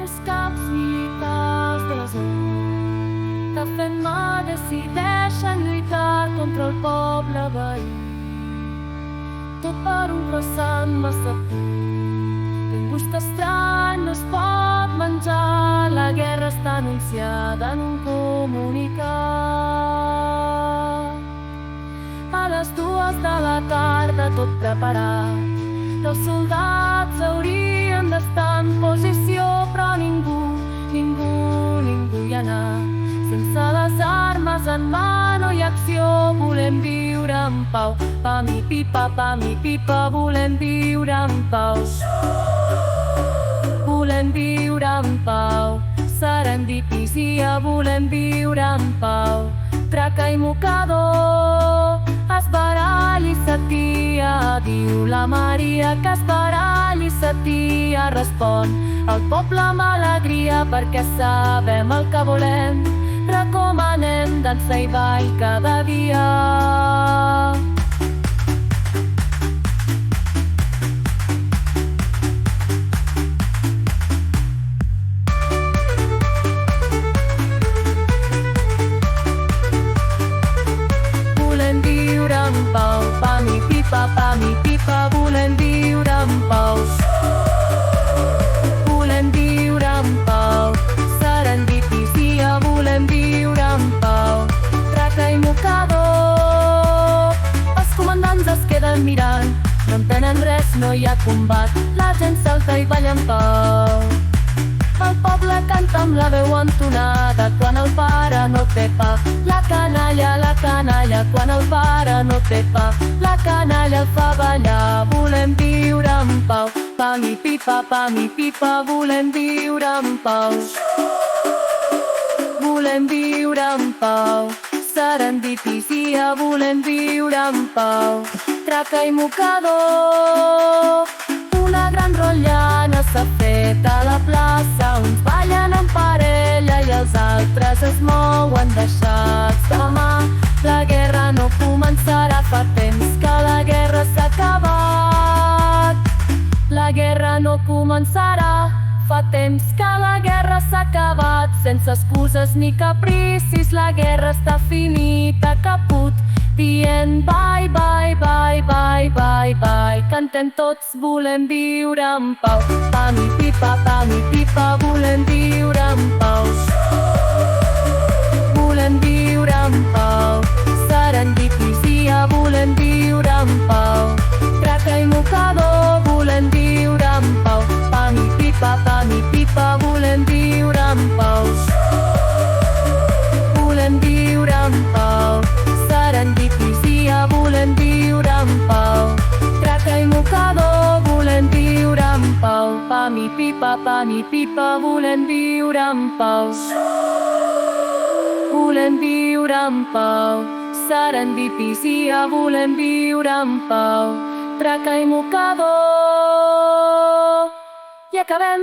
els caps i tals de la zona que fent mà decideixen lluitar contra el poble veí. Tot per un croissant massa d'un gust estrany no es pot menjar. La guerra està anunciada en un comunicat. A les 2 de la tarda tot preparat, els soldats haurien d'estar en posició, però ningú hi anà. Sense les armes en mà no hi ha acció, volem viure en pau. Pam i pipa, volem viure en pau. Volem viure en pau. Serendipícia, volem viure en pau. Traca i mocador, es barall i s'atia. Diu la Maria que es barall i s'atia. Respon el poble amb alegria perquè sabem el que volem. Recomanem dansa i ball cada dia. Volem viure en pau, pam i pipa, volem viure en pau. Volem viure en pau, serendipícia, volem viure en pau. Traca i mocador, els comandants es queden mirant, no entenen res, no hi ha combat, la gent salta i balla en pau. El poble canta amb la veu entonada quan el pare no té pa. La canalla, quan el pare no té pa. La canalla el fa ballar, volem viure en pau. Pam i pipa, volem viure en pau. Volem viure en pau. Serendipícia, volem viure en pau. Traca i mocador, una gran rotllana s'ha fet a la plaça. Uns ballen en parella i els altres es mouen deixats de mà. La guerra no començarà, fa temps que la guerra s'ha acabat. La guerra no començarà, fa temps que la guerra s'ha acabat. Sense excuses ni capricis, la guerra està finita, caput. Dient bye, bye, bye, bye, bye, bye. Cantem tots, volem viure en pau. Pam i pipa, volem viure en pau. Volem viure en pau. Serendipícia, volem viure en pau. Traca i mocador, volem viure en pau. Pam i pipa, volem viure en pau. Volem viure en pau. Serendipícia, volem viure en pau. Traca i mocador, volem viure en pau. Pam i pipa, volem viure en pau. Volem viure en pau. Serendipícia, volem viure en pau. Traca i mocador. I acabem.